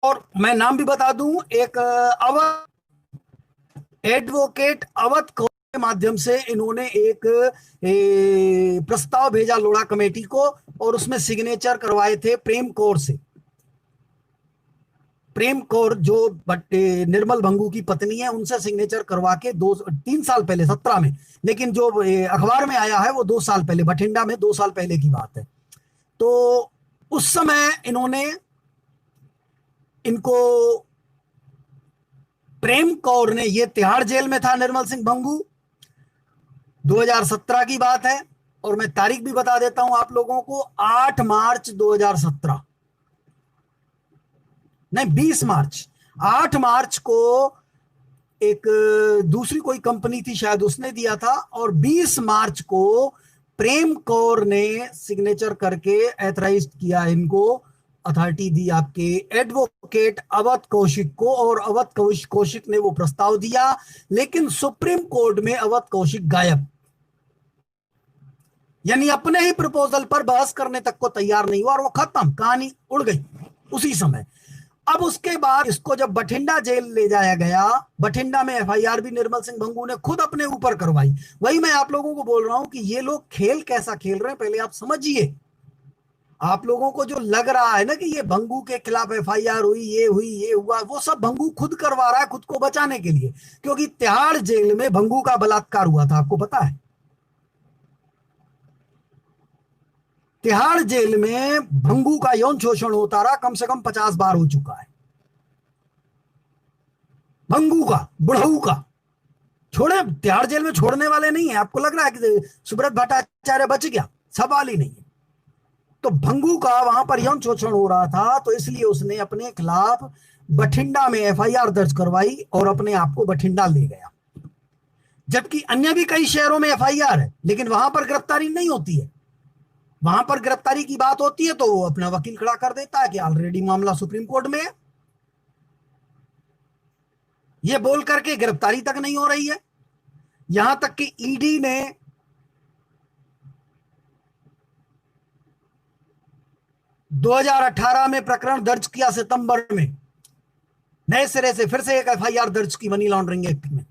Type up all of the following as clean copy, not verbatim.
और मैं नाम भी बता दूं, एक अवध एडवोकेट अवध कौर के माध्यम से इन्होंने एक प्रस्ताव भेजा लोढ़ा कमेटी को, और उसमें सिग्नेचर करवाए थे प्रेम कौर से। प्रेम कौर जो निर्मल भंगू की पत्नी है, उनसे सिग्नेचर करवा के 2-3 साल पहले 17 में, लेकिन जो अखबार में आया है वो 2 साल पहले, बठिंडा में 2 साल पहले की बात है। तो उस समय इन्होंने इनको, प्रेम कौर ने, ये तिहाड़ जेल में था निर्मल सिंह भंगू, 2017 की बात है। और मैं तारीख भी बता देता हूं आप लोगों को, 8 मार्च 2017, नहीं 20 मार्च, 8 मार्च को एक दूसरी कोई कंपनी थी शायद, उसने दिया था, और 20 मार्च को प्रेम कौर ने सिग्नेचर करके एथराइज किया, इनको अथॉरिटी दी आपके एडवोकेट अवध कौशिक को, और अवध कौशिक ने वो प्रस्ताव दिया, लेकिन सुप्रीम कोर्ट में अवध कौशिक गायब, यानी अपने ही प्रपोजल पर बहस करने तक को तैयार नहीं हुआ, और वो खत्म, कहानी उड़ गई उसी समय। अब उसके बाद इसको जब बठिंडा जेल ले जाया गया, बठिंडा में एफआईआर भी निर्मल सिंह भंगू ने खुद अपने ऊपर करवाई। वही मैं आप लोगों को बोल रहा हूं कि ये लोग खेल कैसा खेल रहे हैं, पहले आप समझिए। आप लोगों को जो लग रहा है ना कि ये भंगू के खिलाफ एफआईआर हुई, ये हुआ, वो सब भंगू खुद करवा रहा है, खुद को बचाने के लिए, क्योंकि तिहाड़ जेल में भंगू का बलात्कार हुआ था, आपको पता है। तिहाड़ जेल में भंगू का यौन शोषण होता रहा, कम से कम 50 बार हो चुका है। भंगू का, बुढ़ऊ का, छोड़े, तिहाड़ जेल में छोड़ने वाले नहीं है। आपको लग रहा है कि सुब्रत भट्टाचार्य बच गया? सवाल ही नहीं है। तो भंगू का वहां पर यौन शोषण हो रहा था, तो इसलिए उसने अपने खिलाफ बठिंडा में एफआईआर दर्ज करवाई और अपने आप को बठिंडा ले गया। जबकि अन्य भी कई शहरों में एफआईआर है, लेकिन वहां पर गिरफ्तारी नहीं होती है। वहां पर गिरफ्तारी की बात होती है तो वो अपना वकील खड़ा कर देता है कि ऑलरेडी मामला सुप्रीम कोर्ट में है, ये बोल करके गिरफ्तारी तक नहीं हो रही है। यहां तक कि ईडी ने 2018 में प्रकरण दर्ज किया, सितंबर में नए सिरे से फिर से एक एफआईआर दर्ज की मनी लॉन्ड्रिंग एक्ट में,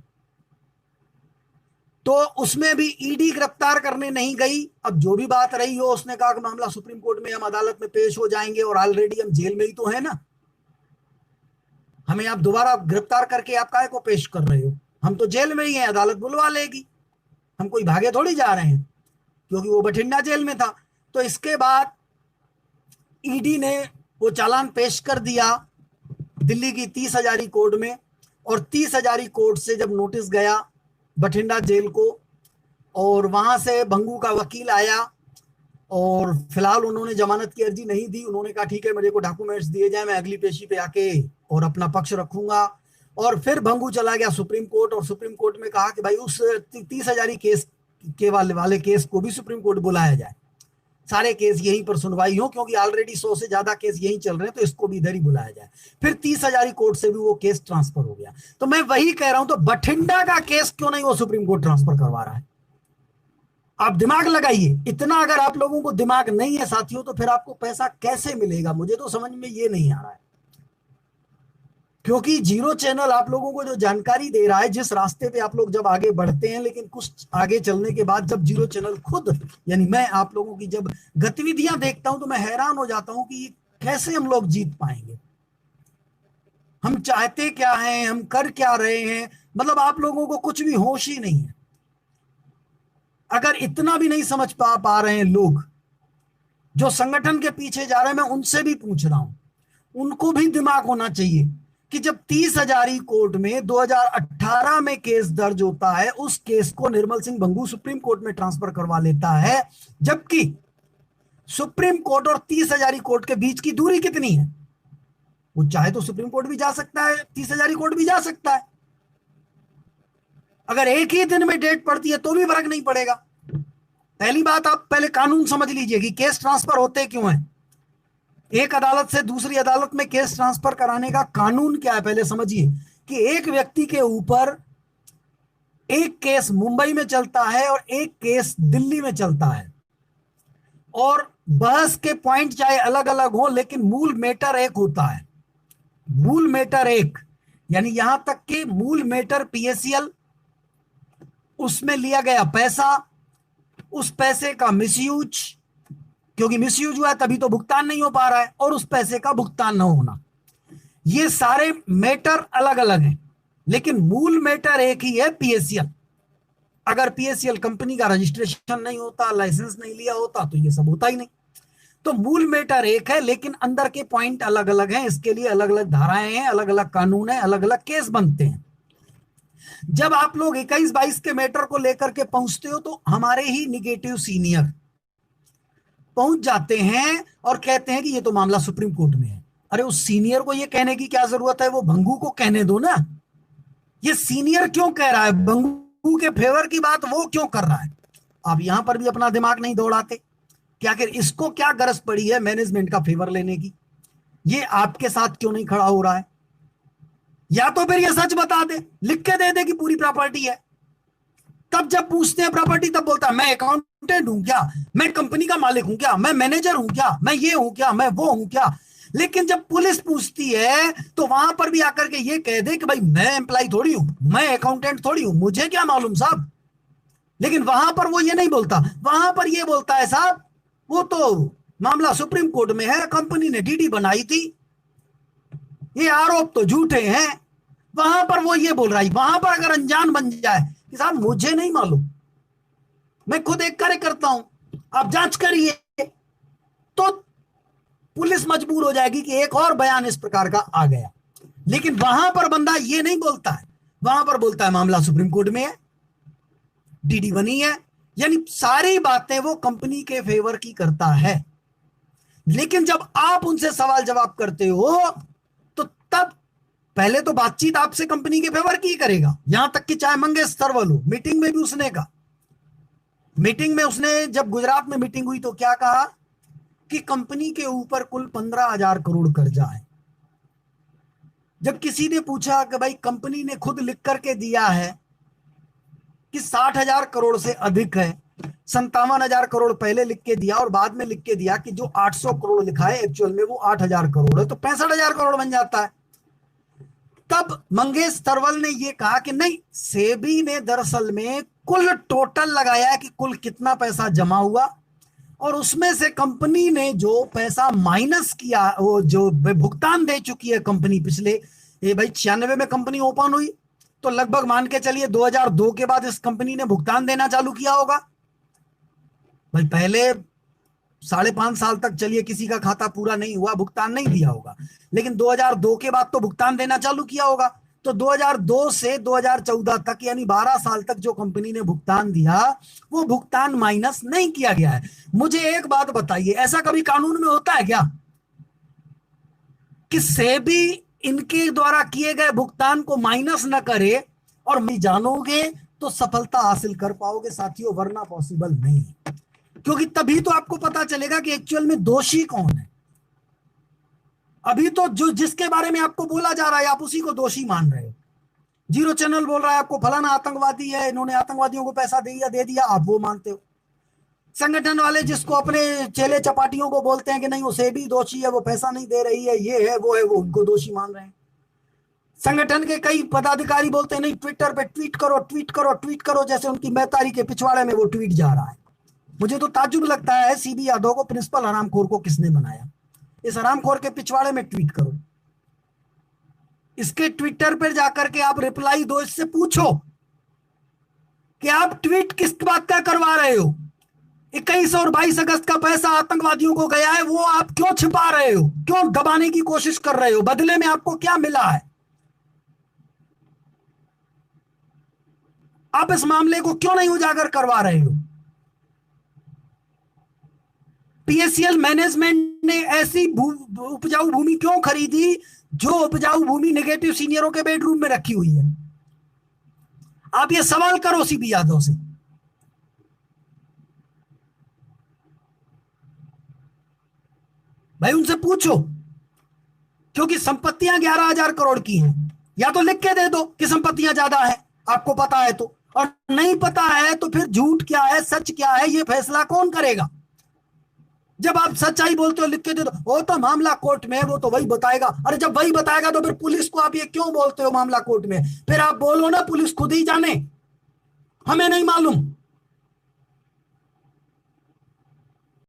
तो उसमें भी ईडी गिरफ्तार करने नहीं गई। अब जो भी बात रही हो, उसने कहा कि मामला सुप्रीम कोर्ट में, हम अदालत में पेश हो जाएंगे, और ऑलरेडी हम जेल में ही तो है ना, हमें आप दोबारा गिरफ्तार करके आप काहे को पेश कर रहे हो, हम तो जेल में ही हैं, अदालत बुलवा लेगी, हम कोई भागे थोड़ी जा रहे हैं, क्योंकि वो बठिंडा जेल में था। तो इसके बाद ईडी ने वो चालान पेश कर दिया दिल्ली की 30 हजारी कोर्ट में, और 30 हजारी कोर्ट से जब नोटिस गया बठिंडा जेल को, और वहां से भंगू का वकील आया, और फिलहाल उन्होंने जमानत की अर्जी नहीं दी। उन्होंने कहा ठीक है, मेरे को डॉक्यूमेंट्स दिए जाए, मैं अगली पेशी पे आके और अपना पक्ष रखूंगा। और फिर भंगू चला गया सुप्रीम कोर्ट, और सुप्रीम कोर्ट में कहा कि भाई उस 30 हजारी केस के वाले केस को भी सुप्रीम कोर्ट बुलाया जाए, सारे केस यहीं पर सुनवाई हो, क्योंकि ऑलरेडी 100 से ज्यादा केस यहीं चल रहे हैं, तो इसको भी इधर ही बुलाया जाए। फिर 30 हजारी कोर्ट से भी वो केस ट्रांसफर हो गया। तो मैं वही कह रहा हूं, तो बठिंडा का केस क्यों नहीं वो सुप्रीम कोर्ट ट्रांसफर करवा रहा है? आप दिमाग लगाइए। इतना अगर आप लोगों को दिमाग नहीं है साथियों, तो फिर आपको पैसा कैसे मिलेगा? मुझे तो समझ में ये नहीं आ रहा है, क्योंकि जीरो चैनल आप लोगों को जो जानकारी दे रहा है, जिस रास्ते पे आप लोग जब आगे बढ़ते हैं, लेकिन कुछ आगे चलने के बाद जब जीरो चैनल खुद, यानी मैं आप लोगों की जब गतिविधियां देखता हूं, तो मैं हैरान हो जाता हूं कि कैसे हम लोग जीत पाएंगे, हम चाहते क्या हैं, हम कर क्या रहे हैं, मतलब आप लोगों को कुछ भी होश ही नहीं है। अगर इतना भी नहीं समझ पा रहे हैं लोग जो संगठन के पीछे जा रहे हैं, मैं उनसे भी पूछ रहा हूं, उनको भी दिमाग होना चाहिए कि जब 30 हजारी कोर्ट में 2018 में केस दर्ज होता है, उस केस को निर्मल सिंह भंगू सुप्रीम कोर्ट में ट्रांसफर करवा लेता है, जबकि सुप्रीम कोर्ट और 30 हजारी कोर्ट के बीच की दूरी कितनी है? वो चाहे तो सुप्रीम कोर्ट भी जा सकता है, 30 हजारी कोर्ट भी जा सकता है। अगर एक ही दिन में डेट पड़ती है तो भी फर्क नहीं पड़ेगा। पहली बात, आप पहले कानून समझ लीजिए कि केस ट्रांसफर होते क्यों हैं। एक अदालत से दूसरी अदालत में केस ट्रांसफर कराने का कानून क्या है, पहले समझिए कि एक व्यक्ति के ऊपर एक केस मुंबई में चलता है और एक केस दिल्ली में चलता है, और बहस के पॉइंट चाहे अलग अलग हो, लेकिन मूल मैटर एक होता है। मूल मेटर एक, यानी यहां तक कि मूल मेटर पीएससीएल, उसमें लिया गया पैसा, उस पैसे का मिसयूज, क्योंकि मिसयूज हुआ है तभी तो भुगतान नहीं हो पा रहा है, और उस पैसे का भुगतान न होना, ये सारे मेटर अलग अलग हैं, लेकिन मूल मेटर एक ही है, पीएससीएल। अगर पीएससीएल कंपनी का रजिस्ट्रेशन नहीं होता, लाइसेंस नहीं लिया होता, तो ये सब होता ही नहीं। तो मूल मेटर एक है, लेकिन अंदर के पॉइंट अलग अलग हैं, इसके लिए अलग अलग धाराएं हैं, अलग अलग कानून है, अलग अलग केस बनते हैं। जब आप लोग 21-22 के मैटर को लेकर के पहुंचते हो, तो हमारे ही निगेटिव सीनियर पहुंच जाते हैं और कहते हैं कि ये तो मामला सुप्रीम कोर्ट में है। अरे उस सीनियर को ये कहने की क्या जरूरत है, वो भंगू को कहने दो ना। ये सीनियर क्यों कह रहा है, भंगू के फेवर की बात वो क्यों कर रहा है? आप यहां पर भी अपना दिमाग नहीं दौड़ाते क्या? आखिर इसको क्या गरज पड़ी है मैनेजमेंट का फेवर लेने की? ये आपके साथ क्यों नहीं खड़ा हो रहा है? या तो फिर ये सच बता दे, लिख के दे दे कि पूरी प्रॉपर्टी है। तब जब पूछते हैं प्रॉपर्टी, तब बोलता है मैं अकाउंटेंट हूं क्या, मैं कंपनी का मालिक हूं क्या, मैं मैनेजर हूं क्या, मैं ये हूं क्या, मैं वो हूं क्या। लेकिन जब पुलिस पूछती है तो वहां पर भी आकर के ये कह दे कि भाई मैं एम्प्लॉय थोड़ी हूं, मैं अकाउंटेंट थोड़ी हूं, मुझे क्या मालूम साहब। लेकिन वहां पर वो ये नहीं बोलता, वहां पर ये बोलता है साहब वो तो मामला सुप्रीम कोर्ट में है, कंपनी ने डीडी बनाई थी, ये आरोप तो झूठे हैं। वहां पर वो ये बोल रहा है, वहां पर अगर अनजान बन जाए कि साहब मुझे नहीं मालूम, मैं खुद एक कार्य करता हूं, आप जांच करिए, तो पुलिस मजबूर हो जाएगी कि एक और बयान इस प्रकार का आ गया। लेकिन वहां पर बंदा ये नहीं बोलता है, वहां पर बोलता है मामला सुप्रीम कोर्ट में है, डीडी बनी है, यानी सारी बातें वो कंपनी के फेवर की करता है। लेकिन जब आप उनसे सवाल जवाब करते हो, तो तब पहले तो बातचीत आपसे कंपनी के फेवर की करेगा, यहां तक कि चाहे मंगेश सरवल हो। मीटिंग में भी उसने कहा, मीटिंग में उसने जब गुजरात में मीटिंग हुई तो क्या कहा कि कंपनी के ऊपर कुल 15,000 करोड़ कर्जा है। जब किसी ने पूछा कि भाई कंपनी ने खुद लिख करके दिया है कि 60,000 करोड़ से अधिक है, 57,000 करोड़ पहले लिख के दिया और बाद में लिख के दिया कि जो 800 करोड़ लिखा है एक्चुअल में वो 8,000 करोड़ है, तो 65,000 करोड़ बन जाता है। तब मंगेश सरवल ने ये कहा कि नहीं, सेबी ने दरअसल में कुल टोटल लगाया कि कुल कितना पैसा जमा हुआ, और उसमें से कंपनी ने जो पैसा माइनस किया, वो जो भुगतान दे चुकी है कंपनी पिछले, ये भाई 96 में कंपनी ओपन हुई, तो लगभग मान के चलिए 2002 के बाद इस कंपनी ने भुगतान देना चालू किया होगा। भाई पहले 5.5 साल तक चलिए किसी का खाता पूरा नहीं हुआ, भुगतान नहीं दिया होगा, लेकिन 2002 के बाद तो भुगतान देना चालू किया होगा। तो 2002 से 2014 तक यानी 12 साल तक जो कंपनी ने भुगतान दिया, वो भुगतान माइनस नहीं किया गया है। मुझे एक बात बताइए, ऐसा कभी कानून में होता है क्या कि सेबी इनके द्वारा किए गए भुगतान को माइनस न करे? और मैं जानोगे तो सफलता हासिल कर पाओगे साथियों, वरना पॉसिबल नहीं, क्योंकि तभी तो आपको पता चलेगा कि एक्चुअल में दोषी कौन है। अभी तो जो जिसके बारे में आपको बोला जा रहा है आप उसी को दोषी मान रहे हो। जीरो चैनल बोल रहा है आपको फलाना आतंकवादी है, इन्होंने आतंकवादियों को पैसा दे दिया, आप वो मानते हो। संगठन वाले जिसको अपने चेले चपाटियों को बोलते हैं कि नहीं वो सेबी दोषी है, वो पैसा नहीं दे रही है, ये है वो है, वो उनको दोषी मान रहे हैं। संगठन के कई पदाधिकारी बोलते हैं नहीं ट्विटर पे ट्वीट करो, ट्वीट करो, ट्वीट करो, जैसे उनकी मैतारी के पिछवाड़े में वो ट्वीट जा रहा है। मुझे तो ताज्जुब लगता है सीबी यादव को प्रिंसिपल हरामखोर को किसने बनाया? इस हरामखोर के पिछवाड़े में ट्वीट करो, इसके ट्विटर पर जाकर के आप रिप्लाई दो, इससे पूछो कि आप ट्वीट किस बात का करवा रहे हो। 21 और 22 अगस्त का पैसा आतंकवादियों को गया है, वो आप क्यों छिपा रहे हो, क्यों दबाने की कोशिश कर रहे हो? बदले में आपको क्या मिला है? आप इस मामले को क्यों नहीं उजागर करवा रहे हो? पीएससीएल मैनेजमेंट ने ऐसी उपजाऊ भूमि क्यों खरीदी जो उपजाऊ भूमि नेगेटिव सीनियरों के बेडरूम में रखी हुई है? आप ये सवाल करो सीबी यादव से। भाई उनसे पूछो, क्योंकि संपत्तियां 11,000 करोड़ की हैं। या तो लिख के दे दो कि संपत्तियां ज्यादा है, आपको पता है तो, और नहीं पता है तो फिर झूठ क्या है सच क्या है ये फैसला कौन करेगा? जब आप सच्चाई बोलते हो लिख के दे दो, वो तो मामला कोर्ट में है, वो तो वही बताएगा। अरे जब वही बताएगा तो फिर पुलिस को आप ये क्यों बोलते हो मामला कोर्ट में? फिर आप बोलो ना पुलिस खुद ही जाने, हमें नहीं मालूम।